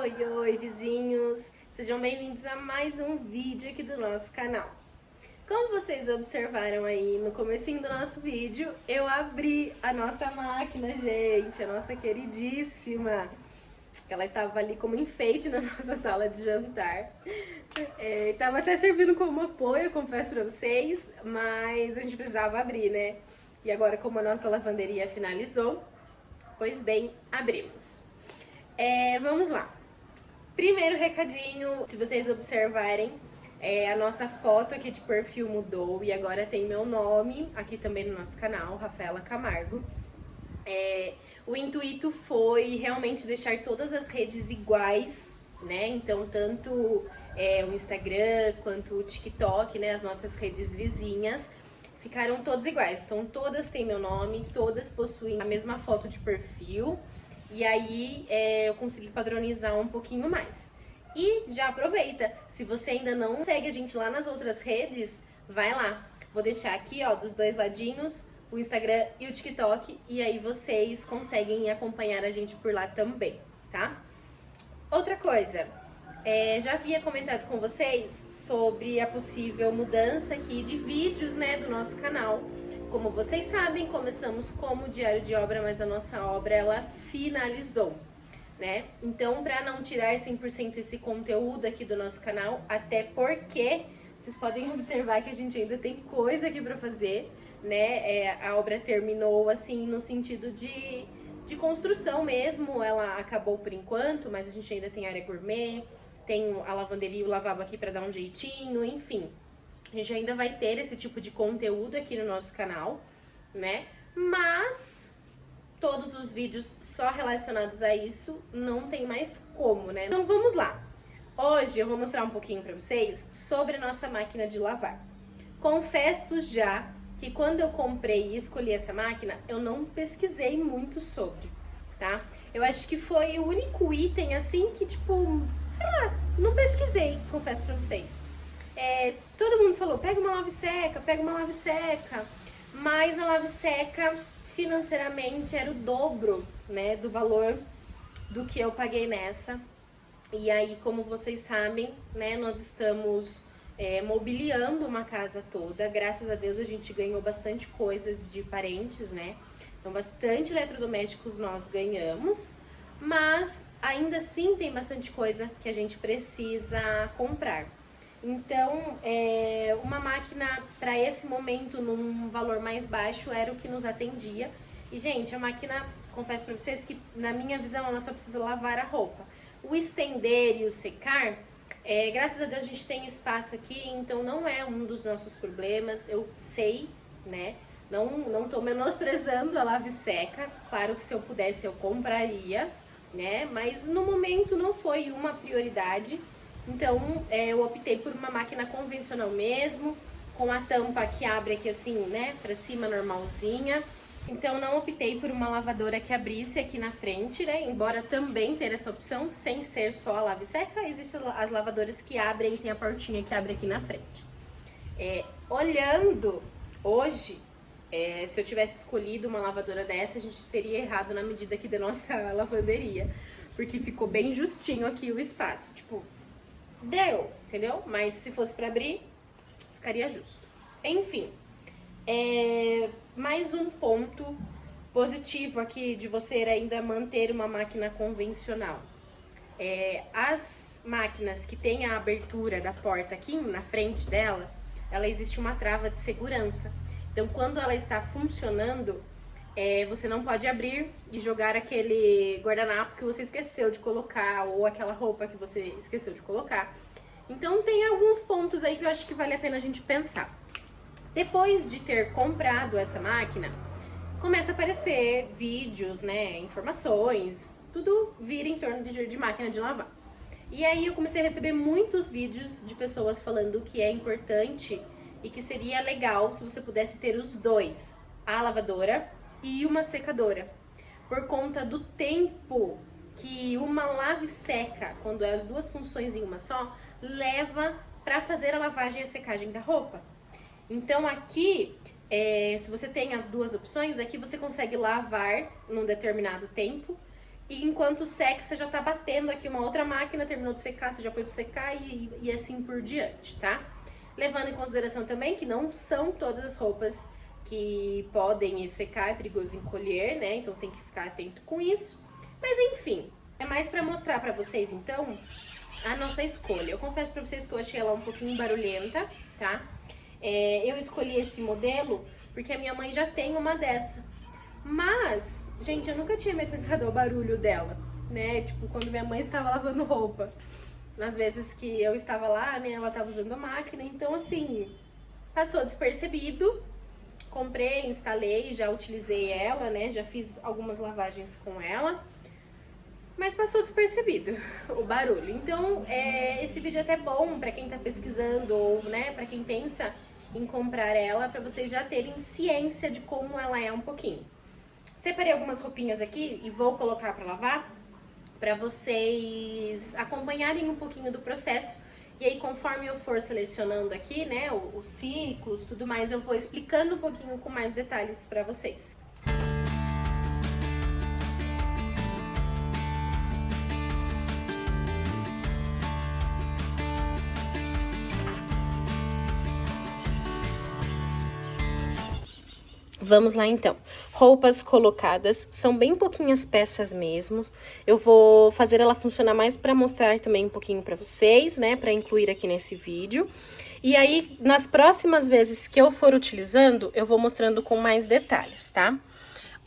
Oi, vizinhos! Sejam bem-vindos a mais um vídeo aqui do nosso canal. Como vocês observaram aí no comecinho do nosso vídeo, eu abri a nossa máquina, gente, a nossa queridíssima. Ela estava ali como enfeite na nossa sala de jantar. Estava até servindo como apoio, confesso pra vocês, mas a gente precisava abrir, né? E agora, como a nossa lavanderia finalizou, pois bem, abrimos. Vamos lá. Primeiro recadinho, se vocês observarem, a nossa foto aqui de perfil mudou e agora tem meu nome aqui também no nosso canal, Rafaela Camargo. O intuito foi realmente deixar todas as redes iguais, né? Então, tanto o Instagram quanto o TikTok, né? As nossas redes vizinhas, ficaram todas iguais. Então, todas têm meu nome, todas possuem a mesma foto de perfil. E aí eu consegui padronizar um pouquinho mais. E já aproveita, se você ainda não segue a gente lá nas outras redes, vai lá. Vou deixar aqui, ó, dos dois ladinhos, o Instagram e o TikTok, e aí vocês conseguem acompanhar a gente por lá também, tá? Outra coisa, já havia comentado com vocês sobre a possível mudança aqui de vídeos, né, do nosso canal. Como vocês sabem, começamos como diário de obra, mas a nossa obra, ela finalizou, né? Então, para não tirar 100% esse conteúdo aqui do nosso canal, até porque vocês podem observar que a gente ainda tem coisa aqui para fazer, né? A obra terminou, assim, no sentido de construção mesmo, ela acabou por enquanto, mas a gente ainda tem área gourmet, tem a lavanderia e o lavabo aqui para dar um jeitinho, enfim. A gente ainda vai ter esse tipo de conteúdo aqui no nosso canal, né? Mas todos os vídeos só relacionados a isso não tem mais como, né? Então vamos lá. Hoje eu vou mostrar um pouquinho pra vocês sobre a nossa máquina de lavar. Confesso já que quando eu comprei e escolhi essa máquina, eu não pesquisei muito sobre, tá? Eu acho que foi o único item assim que, tipo, sei lá, não pesquisei, confesso pra vocês. Todo mundo falou, pega uma lave seca, mas a lave seca financeiramente era o dobro, né, do valor do que eu paguei nessa. E aí, como vocês sabem, né, nós estamos mobiliando uma casa toda. Graças a Deus a gente ganhou bastante coisas de parentes, né? Então, bastante eletrodomésticos nós ganhamos, mas ainda assim tem bastante coisa que a gente precisa comprar. Então, uma máquina para esse momento, num valor mais baixo, era o que nos atendia. E, gente, a máquina, confesso para vocês que, na minha visão, ela só precisa lavar a roupa. O estender e o secar, graças a Deus a gente tem espaço aqui, então não é um dos nossos problemas. Eu sei, né? Não tô menosprezando a lave seca. Claro que se eu pudesse eu compraria, né? Mas no momento não foi uma prioridade. Então, eu optei por uma máquina convencional mesmo, com a tampa que abre aqui assim, né, pra cima, normalzinha. Então, não optei por uma lavadora que abrisse aqui na frente, né, embora também ter essa opção, sem ser só a lave seca, existem as lavadoras que abrem, tem a portinha que abre aqui na frente. Olhando hoje, se eu tivesse escolhido uma lavadora dessa, a gente teria errado na medida aqui da nossa lavanderia, porque ficou bem justinho aqui o espaço, tipo... Deu, entendeu? Mas se fosse pra abrir, ficaria justo. Enfim, mais um ponto positivo aqui de você ainda manter uma máquina convencional. As máquinas que têm a abertura da porta aqui na frente dela, ela existe uma trava de segurança. Então, quando ela está funcionando, você não pode abrir e jogar aquele guardanapo que você esqueceu de colocar ou aquela roupa que você esqueceu de colocar. Então tem alguns pontos aí que eu acho que vale a pena a gente pensar. Depois de ter comprado essa máquina, começa a aparecer vídeos, né, informações, tudo vira em torno de máquina de lavar. E aí eu comecei a receber muitos vídeos de pessoas falando que é importante e que seria legal se você pudesse ter os dois, a lavadora e uma secadora, por conta do tempo que uma lave seca, quando é as duas funções em uma só, leva para fazer a lavagem e a secagem da roupa. Então aqui, se você tem as duas opções, aqui você consegue lavar num determinado tempo e enquanto seca, você já tá batendo aqui uma outra máquina, terminou de secar, você já põe pra secar e assim por diante, tá? Levando em consideração também que não são todas as roupas que podem secar, é perigoso encolher, né? Então tem que ficar atento com isso. Mas enfim, é mais pra mostrar pra vocês, então, a nossa escolha. Eu confesso pra vocês que eu achei ela um pouquinho barulhenta, tá? Eu escolhi esse modelo porque a minha mãe já tem uma dessa. Mas, gente, eu nunca tinha me atentado ao barulho dela, né? Tipo, quando minha mãe estava lavando roupa. Nas vezes que eu estava lá, né, ela estava usando a máquina. Então, assim, passou despercebido. Comprei, instalei, já utilizei ela, né? Já fiz algumas lavagens com ela. Mas passou despercebido o barulho. Então, esse vídeo é até bom pra quem tá pesquisando ou, né, pra quem pensa em comprar ela, pra vocês já terem ciência de como ela é um pouquinho. Separei algumas roupinhas aqui e vou colocar pra lavar, pra vocês acompanharem um pouquinho do processo. E aí, conforme eu for selecionando aqui, né, os ciclos, tudo mais, eu vou explicando um pouquinho com mais detalhes pra vocês. Vamos lá então. Roupas colocadas, são bem pouquinhas peças mesmo. Eu vou fazer ela funcionar mais para mostrar também um pouquinho para vocês, né, para incluir aqui nesse vídeo. E aí, nas próximas vezes que eu for utilizando, eu vou mostrando com mais detalhes, tá?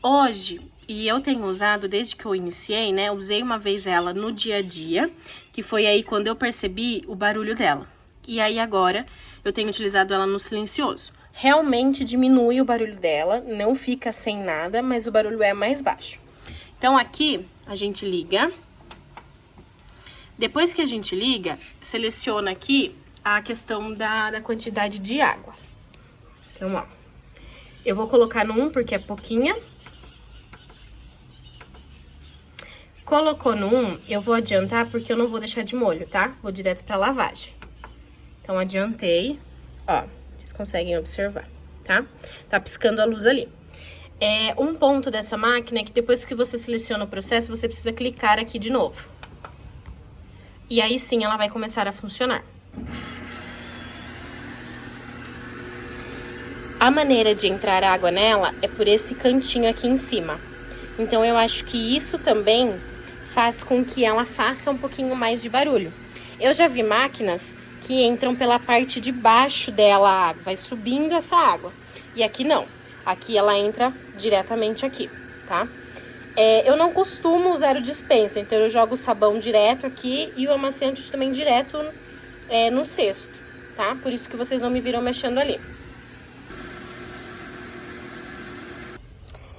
Hoje, e eu tenho usado desde que eu iniciei, né, usei uma vez ela no dia a dia, que foi aí quando eu percebi o barulho dela. E aí agora, eu tenho utilizado ela no silencioso. Realmente diminui o barulho dela, não fica sem nada, mas o barulho é mais baixo. Então, aqui, a gente liga. Depois que a gente liga, seleciona aqui a questão da quantidade de água. Então, ó, eu vou colocar no 1 porque é pouquinha. Colocou no 1, eu vou adiantar porque eu não vou deixar de molho, tá? Vou direto pra lavagem. Então, adiantei, ó. Vocês conseguem observar, tá? Tá piscando a luz ali. Um ponto dessa máquina é que depois que você seleciona o processo, você precisa clicar aqui de novo. E aí sim ela vai começar a funcionar. A maneira de entrar água nela é por esse cantinho aqui em cima. Então eu acho que isso também faz com que ela faça um pouquinho mais de barulho. Eu já vi máquinas que entram pela parte de baixo dela a água, vai subindo essa água. E aqui não, aqui ela entra diretamente aqui, tá? Eu não costumo usar o dispensa, então eu jogo o sabão direto aqui e o amaciante também direto no cesto, tá? Por isso que vocês não me viram mexendo ali.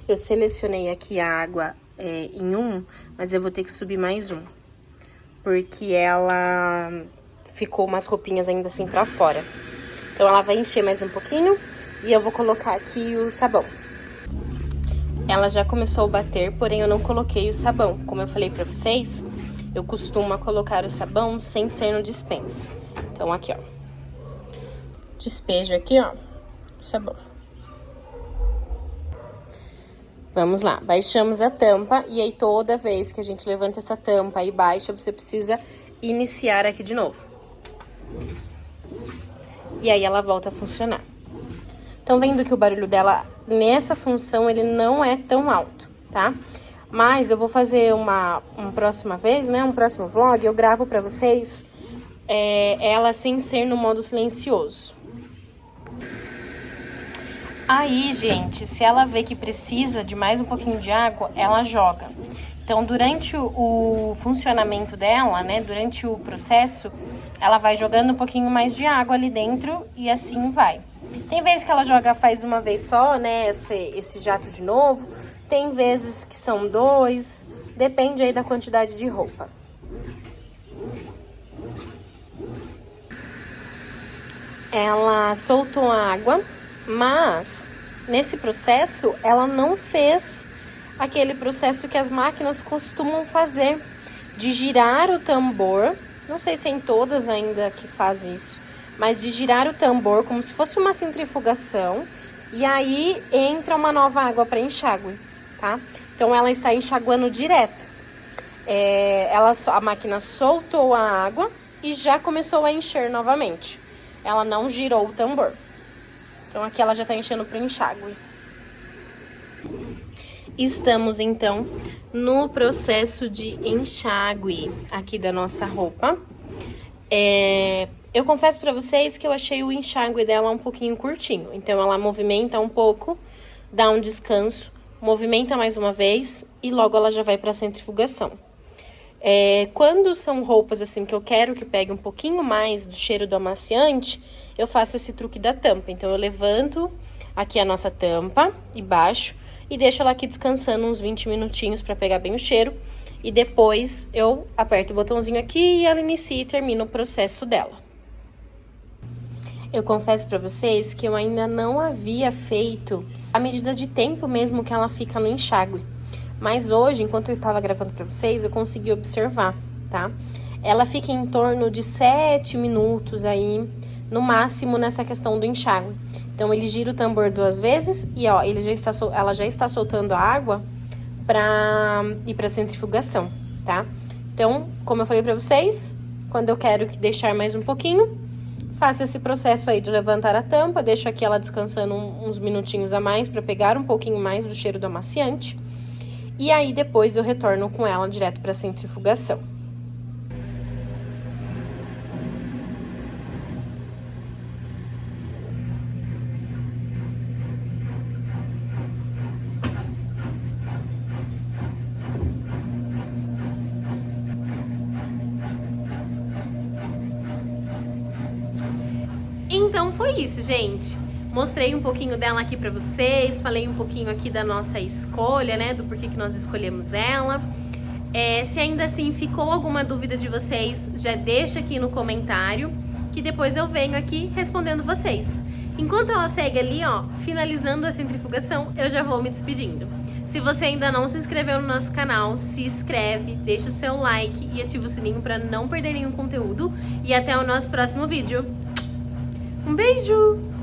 Eu selecionei aqui a água em 1, mas eu vou ter que subir mais um, porque ela ficou umas roupinhas ainda assim pra fora. Então, ela vai encher mais um pouquinho e eu vou colocar aqui o sabão. Ela já começou a bater, porém eu não coloquei o sabão. Como eu falei pra vocês, eu costumo colocar o sabão sem ser no dispensa. Então, aqui, ó. Despejo aqui, ó, o sabão. Vamos lá, baixamos a tampa e aí toda vez que a gente levanta essa tampa e baixa, você precisa iniciar aqui de novo. E aí ela volta a funcionar. Então, vendo que o barulho dela, nessa função, ele não é tão alto, tá? Mas eu vou fazer uma próxima vez, né? Um próximo vlog, eu gravo pra vocês ela sem ser no modo silencioso. Aí, gente, se ela vê que precisa de mais um pouquinho de água, ela joga. Então, durante o funcionamento dela, né, durante o processo, ela vai jogando um pouquinho mais de água ali dentro e assim vai. Tem vezes que ela joga, faz uma vez só, né, esse jato de novo. Tem vezes que são 2, depende aí da quantidade de roupa. Ela soltou a água, mas nesse processo ela não fez aquele processo que as máquinas costumam fazer, de girar o tambor. Não sei se é em todas ainda que faz isso, mas de girar o tambor como se fosse uma centrifugação, e aí entra uma nova água para enxágue, tá? Então ela está enxaguando direto. a máquina soltou a água e já começou a encher novamente. Ela não girou o tambor. Então aqui ela já tá enchendo pro enxágue. Estamos então no processo de enxágue aqui da nossa roupa. Eu confesso pra vocês que eu achei o enxágue dela um pouquinho curtinho. Então ela movimenta um pouco, dá um descanso, movimenta mais uma vez e logo ela já vai pra centrifugação. Quando são roupas assim que eu quero que pegue um pouquinho mais do cheiro do amaciante, eu faço esse truque da tampa. Então eu levanto aqui a nossa tampa e baixo e deixo ela aqui descansando uns 20 minutinhos para pegar bem o cheiro. E depois eu aperto o botãozinho aqui e ela inicia e termina o processo dela. Eu confesso para vocês que eu ainda não havia feito a medida de tempo mesmo que ela fica no enxágue. Mas hoje, enquanto eu estava gravando para vocês, eu consegui observar, tá? Ela fica em torno de 7 minutos aí, no máximo, nessa questão do enxágue. Então, ele gira o tambor 2 vezes e, ó, ela já está soltando a água pra ir pra centrifugação, tá? Então, como eu falei pra vocês, quando eu quero deixar mais um pouquinho, faço esse processo aí de levantar a tampa, deixo aqui ela descansando uns minutinhos a mais pra pegar um pouquinho mais do cheiro do amaciante. E aí, depois eu retorno com ela direto pra centrifugação. Então foi isso, gente. Mostrei um pouquinho dela aqui pra vocês, falei um pouquinho aqui da nossa escolha, né, do porquê que nós escolhemos ela. Se ainda assim ficou alguma dúvida de vocês, já deixa aqui no comentário, que depois eu venho aqui respondendo vocês. Enquanto ela segue ali, ó, finalizando a centrifugação, eu já vou me despedindo. Se você ainda não se inscreveu no nosso canal, se inscreve, deixa o seu like e ativa o sininho pra não perder nenhum conteúdo. E até o nosso próximo vídeo. Um beijo!